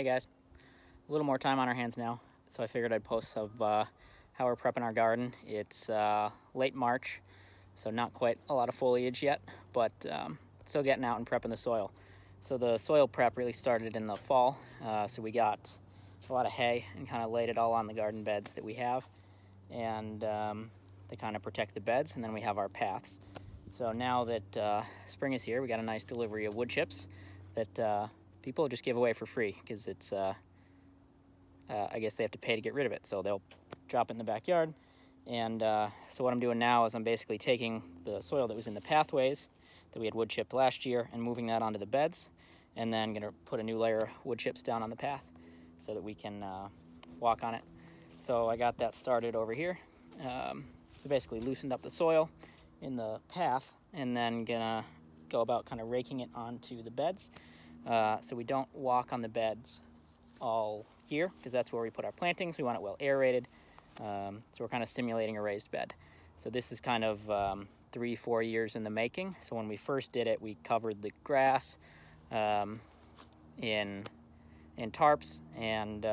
Hey guys, a little more time on our hands now, so I figured I'd post of how we're prepping our garden. It's late March, so not quite a lot of foliage yet, but still getting out and prepping the soil. So the soil prep really started in the fall, so we got a lot of hay and kind of laid it all on the garden beds that we have, and they kind of protect the beds, and then we have our paths. So now that spring is here, we got a nice delivery of wood chips that people just give away for free because it's, I guess they have to pay to get rid of it. So they'll drop it in the backyard. And so what I'm doing now is I'm basically taking the soil that was in the pathways that we had wood chipped last year and moving that onto the beds, and then gonna put a new layer of wood chips down on the path so that we can walk on it. So I got that started over here. We basically loosened up the soil in the path and then gonna go about kind of raking it onto the beds. So we don't walk on the beds all year because that's where we put our plantings. We want it well aerated. So we're kind of simulating a raised bed. So this is kind of 3-4 years in the making. So when we first did it, we covered the grass in tarps, and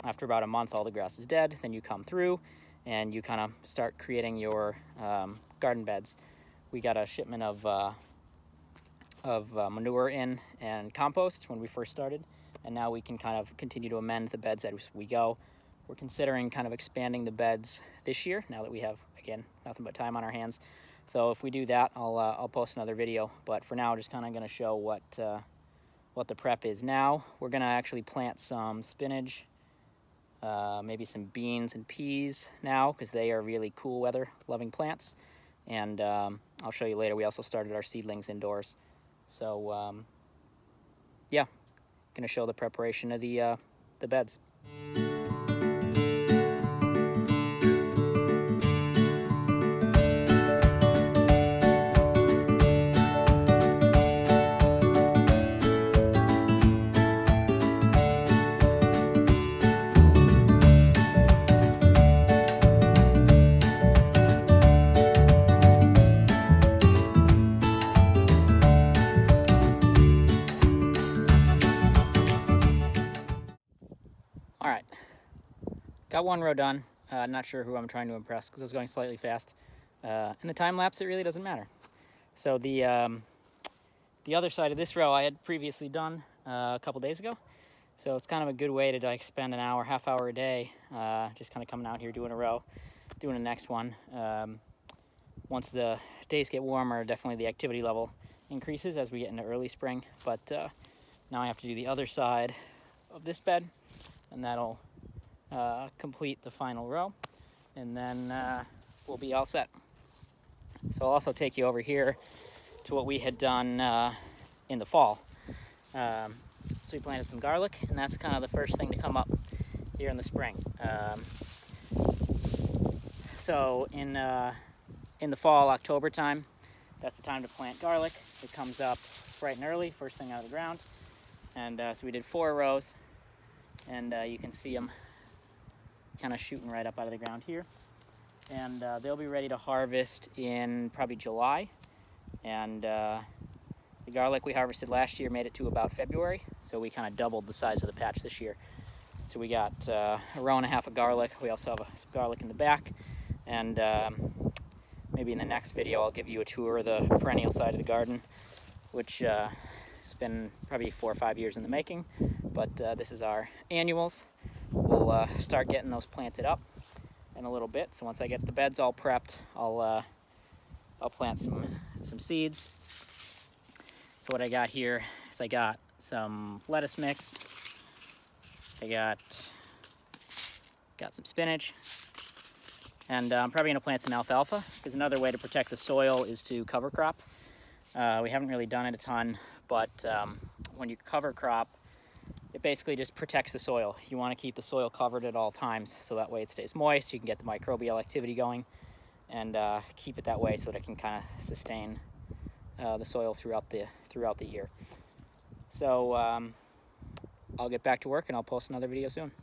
after about a month, all the grass is dead. Then you come through and you kind of start creating your garden beds. We got a shipment of manure in and compost when we first started, and now we can kind of continue to amend the beds as we go. We're considering kind of expanding the beds this year now that we have, again, nothing but time on our hands. So if we do that, I'll post another video, but for now, just kind of going to show what the prep is now. We're going to actually plant some spinach, maybe some beans and peas now, because they are really cool weather loving plants, and I'll show you later. We also started our seedlings indoors. So yeah, gonna show the preparation of the beds. All right, got one row done. Not sure who I'm trying to impress because I was going slightly fast. In the time lapse, it really doesn't matter. So the other side of this row I had previously done a couple days ago. So it's kind of a good way to like spend an hour, half hour a day, just kind of coming out here doing a row, doing the next one. Once the days get warmer, definitely the activity level increases as we get into early spring. But now I have to do the other side of this bed, and that'll complete the final row, and then we'll be all set. So I'll also take you over here to what we had done in the fall. So we planted some garlic, and that's kind of the first thing to come up here in the spring. So in the fall, October time, that's the time to plant garlic. It comes up bright and early, first thing out of the ground. And so we did 4 rows. And you can see them kind of shooting right up out of the ground here. And they'll be ready to harvest in probably July. And the garlic we harvested last year made it to about February. So we kind of doubled the size of the patch this year. So we got a row and a half of garlic. We also have some garlic in the back. And maybe in the next video I'll give you a tour of the perennial side of the garden, which it's been probably 4 or 5 years in the making. But this is our annuals. We'll start getting those planted up in a little bit. So once I get the beds all prepped, I'll plant some seeds. So what I got here is I got some lettuce mix. I got some spinach, and I'm probably gonna plant some alfalfa, because another way to protect the soil is to cover crop. We haven't really done it a ton, but when you cover crop, it basically just protects the soil. You want to keep the soil covered at all times, so that way it stays moist, you can get the microbial activity going, and keep it that way so that it can kind of sustain the soil throughout the year. So I'll get back to work and I'll post another video soon.